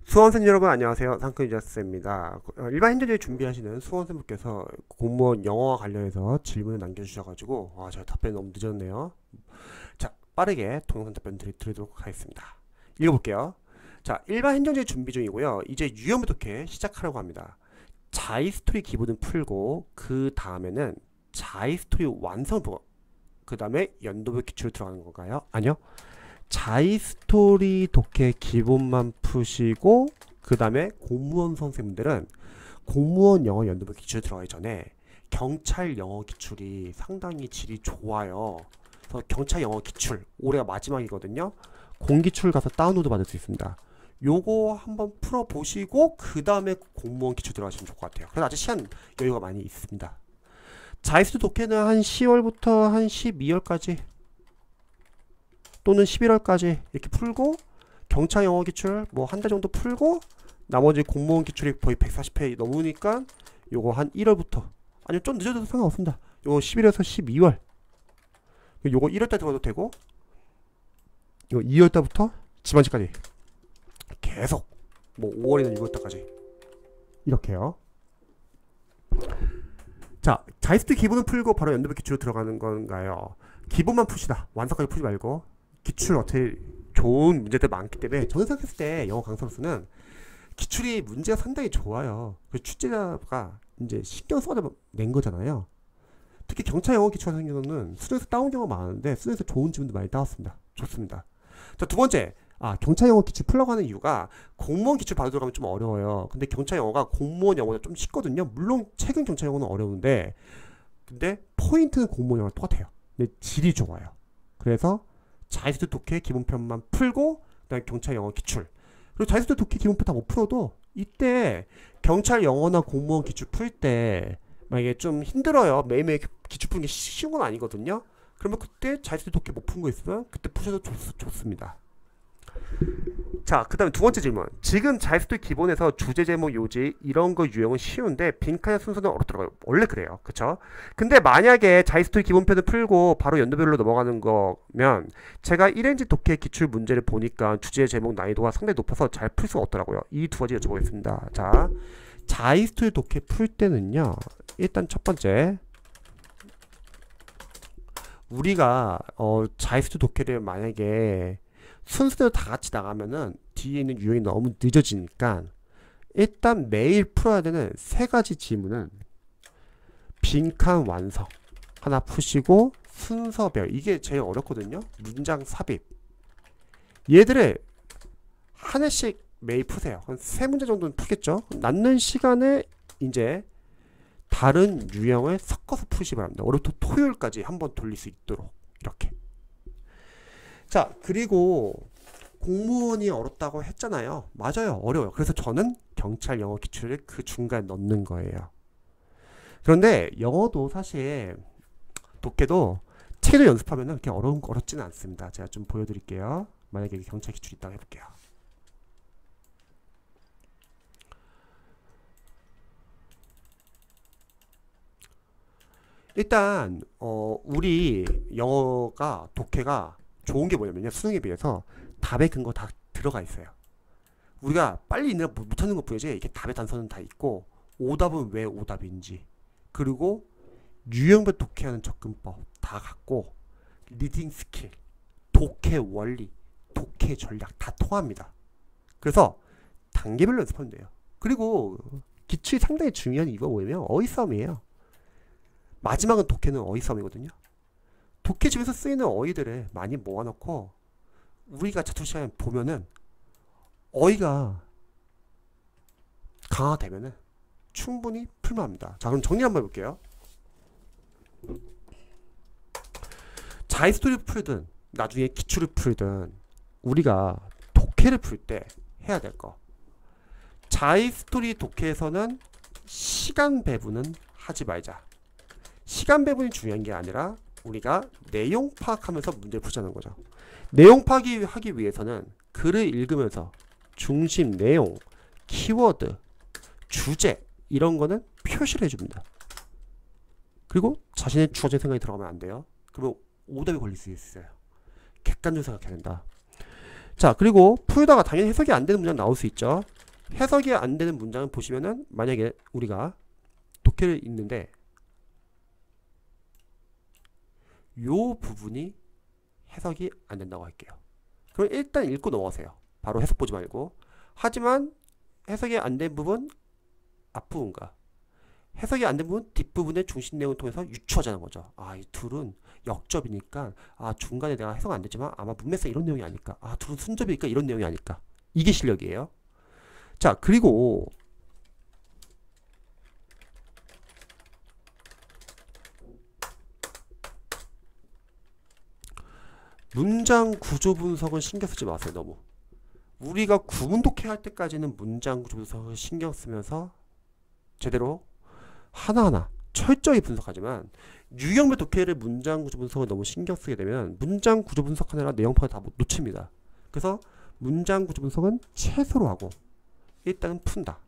수험생 여러분 안녕하세요. 상크유자스입니다. 일반 행정제 준비하시는 수험생분께서 공무원 영어와 관련해서 질문을 남겨주셔가지고 제가 답변이 너무 늦었네요. 자, 빠르게 동영상 답변 드리도록 하겠습니다. 읽어볼게요. 자, 일반 행정제 준비 중이고요. 이제 유형부 독해 시작하려고 합니다. 자이스토리 기본은 풀고 그 다음에는 자이스토리 완성 보고 그 다음에 연도별 기출로 들어가는 건가요? 아니요. 자이스토리 독해 기본만 푸시고 그 다음에 공무원 선생님들은 공무원 영어 연도별 기출 들어가기 전에 경찰 영어 기출이 상당히 질이 좋아요. 그래서 경찰 영어 기출 올해가 마지막이거든요. 공기출 가서 다운로드 받을 수 있습니다. 요거 한번 풀어보시고 그 다음에 공무원 기출 들어가시면 좋을 것 같아요. 그래서 아직 시간 여유가 많이 있습니다. 자이스토리 독해는 한 10월부터 한 12월까지 또는 11월까지 이렇게 풀고 경찰 영어 기출 뭐 한 달 정도 풀고 나머지 공무원 기출이 거의 140페이지 넘으니까 요거 한 1월부터 아니면 좀 늦어도 상관없습니다. 요거 11월에서 12월 요거 1월달 들어가도 되고 요거 2월달부터 지방직까지 계속 뭐 5월이나 6월달까지 이렇게요. 자, 자이스토리 기본은 풀고 바로 연도별 기출로 들어가는 건가요? 기본만 푸시다. 완성까지 푸지 말고 기출 어떻게 좋은 문제들 많기 때문에 저는 생각했을 때 영어 강사로서는 기출이 문제가 상당히 좋아요. 그 출제자가 이제 신경 써서 낸 거잖아요. 특히 경찰 영어 기출 같은 경우는 수능에서 따온 경우가 많은데 수능에서 좋은 질문도 많이 따왔습니다. 좋습니다. 자, 두 번째, 경찰 영어 기출 풀려고 하는 이유가 공무원 기출 바로 들어가면 좀 어려워요. 근데 경찰 영어가 공무원 영어보다 좀 쉽거든요. 물론 최근 경찰 영어는 어려운데 근데 포인트는 공무원 영어랑 똑같아요. 근데 질이 좋아요. 그래서 자이스토리 독해 기본편만 풀고 그다음에 경찰 영어 기출 그리고 자이스토리 독해 기본편 다 못 풀어도 이때 경찰 영어나 공무원 기출 풀 때 만약에 좀 힘들어요. 매일매일 기출 푸는 게 쉬운 건 아니거든요. 그러면 그때 자이스토리 독해 못 푼 거 있으면 그때 푸셔도 좋습니다. 자, 그 다음에 두 번째 질문. 지금 자이스토리 기본에서 주제, 제목, 요지 이런 거 유형은 쉬운데 빈칸의 순서는 어렵더라고요. 원래 그래요. 그쵸? 근데 만약에 자이스토리 기본편을 풀고 바로 연도별로 넘어가는 거면 제가 1행지 독해 기출 문제를 보니까 주제, 제목 난이도가 상당히 높아서 잘 풀 수가 없더라고요. 이 두 가지 여쭤보겠습니다. 자, 자이스토리 독해 풀 때는요. 일단 첫 번째 우리가 자이스토리 독해를 만약에 순서대로 다 같이 나가면은 뒤에 있는 유형이 너무 늦어지니까 일단 매일 풀어야 되는 세 가지 질문은 빈칸 완성 하나 푸시고 순서별 이게 제일 어렵거든요. 문장 삽입 얘들을 하나씩 매일 푸세요. 한 세 문제 정도는 풀겠죠. 남는 시간에 이제 다른 유형을 섞어서 푸시기 바랍니다. 월요일부터 토요일까지 한번 돌릴 수 있도록 이렇게. 자, 그리고 공무원이 어렵다고 했잖아요. 맞아요. 어려워요. 그래서 저는 경찰 영어 기출을 그 중간에 넣는 거예요. 그런데 영어도 사실 독해도 책을 연습하면 그렇게 어렵지는 않습니다. 제가 좀 보여드릴게요. 만약에 경찰 기출이 있다고 해볼게요. 일단 우리 영어가 독해가 좋은 게 뭐냐면요. 수능에 비해서 답의 근거 다 들어가 있어요. 우리가 빨리 읽느라 못하는 것 뿐이지 이렇게 답의 단서는 다 있고 오답은 왜 오답인지 그리고 유형별 독해하는 접근법 다 갖고 리딩 스킬, 독해 원리, 독해 전략 다 통합니다. 그래서 단계별로 연습하면 돼요. 그리고 기출이 상당히 중요한 이유가 뭐냐면 어휘싸움이에요. 마지막은 독해는 어휘싸움이거든요. 독해 집에서 쓰이는 어휘들을 많이 모아놓고 우리가 자투 시간에 보면은 어휘가 강화되면은 충분히 풀만합니다. 자, 그럼 정리 한번 해볼게요. 자이스토리 풀든 나중에 기출을 풀든 우리가 독해를 풀 때 해야 될 거. 자이스토리 독해에서는 시간 배분은 하지 말자. 시간 배분이 중요한 게 아니라 우리가 내용 파악하면서 문제를 풀자는 거죠. 내용 파악하기 위해서는 글을 읽으면서 중심, 내용, 키워드, 주제 이런 거는 표시를 해줍니다. 그리고 자신의 주어진 생각이 들어가면 안 돼요. 그러면 오답이 걸릴 수 있어요. 객관적으로 생각해야 된다. 자, 그리고 풀다가 당연히 해석이 안 되는 문장 나올 수 있죠. 해석이 안 되는 문장을 보시면은 만약에 우리가 독해를 읽는데 요 부분이 해석이 안 된다고 할게요. 그럼 일단 읽고 넘어가세요. 바로 해석 보지 말고. 하지만 해석이 안 된 부분 앞부분과 해석이 안 된 부분 뒷부분의 중심 내용을 통해서 유추하자는 거죠. 아, 이 둘은 역접이니까 중간에 내가 해석 안 됐지만 아마 문맥상 이런 내용이 아닐까. 둘은 순접이니까 이런 내용이 아닐까. 이게 실력이에요. 자, 그리고 문장 구조 분석은 신경 쓰지 마세요. 너무. 우리가 구문 독해할 때까지는 문장 구조 분석을 신경 쓰면서 제대로 하나하나 철저히 분석하지만 유형별 독해를 문장 구조 분석을 너무 신경 쓰게 되면 문장 구조 분석하느라 내용 파악을 다 놓칩니다. 그래서 문장 구조 분석은 최소로 하고 일단은 푼다.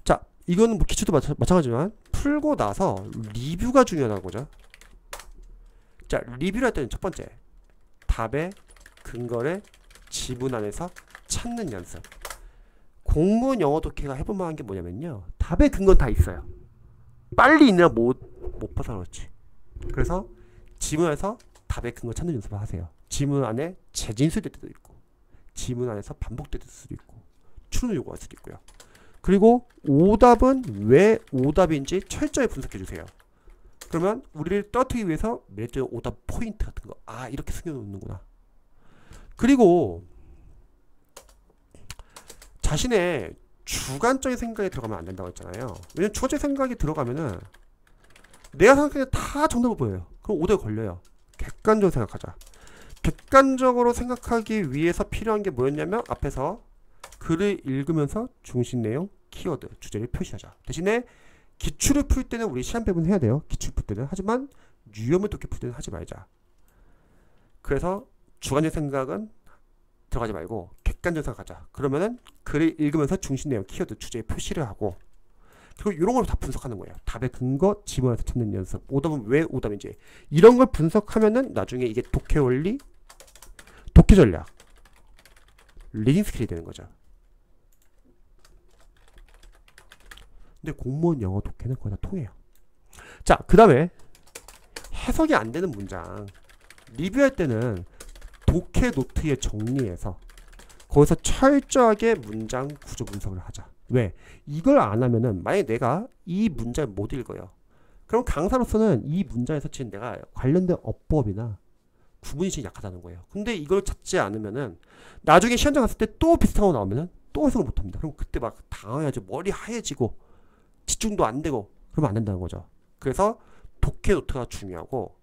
자, 이거는 뭐 기초도 마찬가지지만 풀고 나서 리뷰가 중요하다는 거죠. 자, 리뷰를 할 때는 첫 번째 답의 근거를 지문 안에서 찾는 연습. 공무원 영어 독해가 해볼 만한 게 뭐냐면요, 답의 근거는 다 있어요. 빨리 읽느라 못 봐서 그렇지. 그래서 지문에서 답의 근거 찾는 연습을 하세요. 지문 안에 재진술될 때도 있고 지문 안에서 반복될 수도 있고 추론을 요구할 수도 있고요. 그리고 오답은 왜 오답인지 철저히 분석해 주세요. 그러면 우리를 떨어뜨리기 위해서 매주 오답 포인트 같은 거 이렇게 숨겨놓는구나. 그리고 자신의 주관적인 생각이 들어가면 안 된다고 했잖아요. 왜냐면 주관적인 생각이 들어가면은 내가 생각하기에 다 정답을 보여요. 그럼 오답에 걸려요. 객관적으로 생각하자. 객관적으로 생각하기 위해서 필요한 게 뭐였냐면 앞에서 글을 읽으면서 중심 내용, 키워드, 주제를 표시하자. 대신에 기출을 풀 때는 우리 시간 배분 해야 돼요. 기출 풀 때는. 하지만 유형을 독해 풀 때는 하지 말자. 그래서 주관적 생각은 들어가지 말고 객관적 생각하자. 그러면은 글을 읽으면서 중심 내용, 키워드, 주제에 표시를 하고 그리고 이런 걸 다 분석하는 거예요. 답의 근거, 지문에서 찾는 연습, 오답은 왜 오답인지 이런 걸 분석하면은 나중에 이게 독해 원리, 독해 전략, 리딩 스킬이 되는 거죠. 근데 공무원 영어 독해는 거의 다 통해요. 자, 그 다음에 해석이 안 되는 문장 리뷰할 때는 독해 노트에 정리해서 거기서 철저하게 문장 구조 분석을 하자. 왜? 이걸 안 하면은 만약에 내가 이 문장을 못 읽어요. 그럼 강사로서는 이 문장에서 지금 내가 관련된 어법이나 구문이 약하다는 거예요. 근데 이걸 찾지 않으면은 나중에 시험장 갔을 때 또 비슷한 거 나오면은 또 해석을 못합니다. 그럼 그때 막 당황해야지. 머리 하얘지고 집중도 안 되고 그러면 안 된다는 거죠. 그래서 독해 노트가 중요하고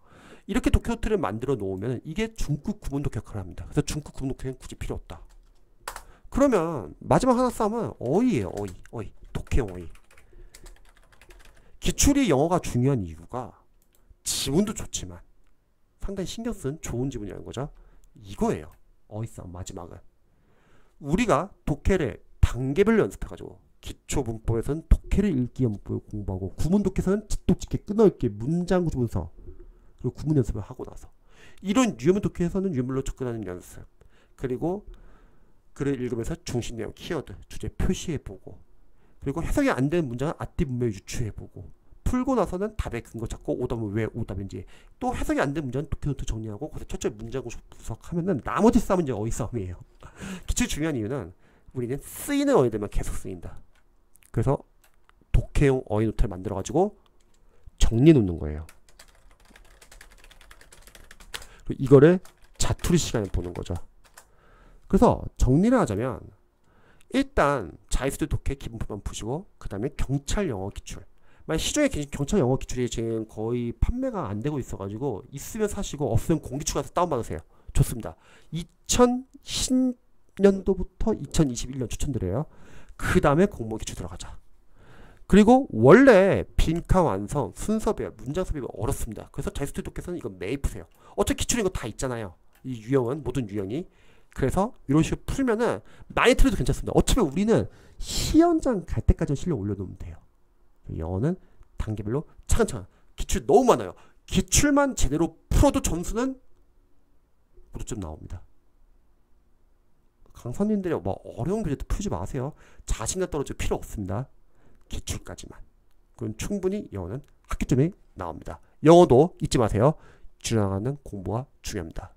이렇게 독해 노트를 만들어 놓으면 이게 중급 구문 독해 역할을 합니다. 그래서 중급 구문 독해는 굳이 필요 없다. 그러면 마지막 하나 싸움은 어휘예요. 어휘. 독해용 어휘. 기출이 영어가 중요한 이유가 지문도 좋지만 상당히 신경 쓴 좋은 지문이라는 거죠. 이거예요. 어휘 싸움 마지막은. 우리가 독해를 단계별로 연습해가지고 기초 문법에서는 독해를 읽기 연습을 공부하고 구문 독해에서는 짙게 끊어읽기 문장 구조 분석 그리고 구문 연습을 하고 나서 이런 유형문 독해에서는 유물로 접근하는 연습 그리고 글을 읽으면서 중심 내용 키워드 주제 표시해보고 그리고 해석이 안 되는 문장은 앞뒤 문맥 유추해보고 풀고 나서는 답의 근거 찾고 오답은 왜 오답인지 또 해석이 안 되는 문장은 독해 노트 정리하고 거기서 철저히 문장 구조 분석하면은 나머지 싸움은 이제 어휘 싸움이에요. 기출 중요한 이유는 우리는 쓰이는 어휘들만 계속 쓰인다. 그래서 독해용 어휘 노트를 만들어 가지고 정리해 놓는 거예요. 이거를 자투리 시간에 보는 거죠. 그래서 정리를 하자면 일단 자유수도 독해 기본표만 푸시고 그 다음에 경찰 영어 기출. 만약 시중에 경찰 영어 기출이 지금 거의 판매가 안 되고 있어가지고 있으면 사시고 없으면 공기출 가서 다운받으세요. 좋습니다. 2010년도부터 2021년 추천드려요. 그 다음에 공모 기출 들어가자. 그리고 원래 빈칸 완성, 순서 배열, 문장 섭이 어렵습니다. 그래서 자유수도 독해서는 이거 매일 푸세요. 어차피 기출인 거 다 있잖아요. 이 유형은 모든 유형이. 그래서 이런 식으로 풀면은 많이 틀어도 괜찮습니다. 어차피 우리는 시험장 갈 때까지 실력 올려놓으면 돼요. 영어는 단계별로 차근차근. 기출 너무 많아요. 기출만 제대로 풀어도 점수는 5점 나옵니다. 강사님들이 뭐 어려운 교재도 풀지 마세요. 자신감 떨어질 필요 없습니다. 기출까지만. 그럼 충분히 영어는 학기점에 나옵니다. 영어도 잊지 마세요. 줄여나가는 공부가 중요합니다.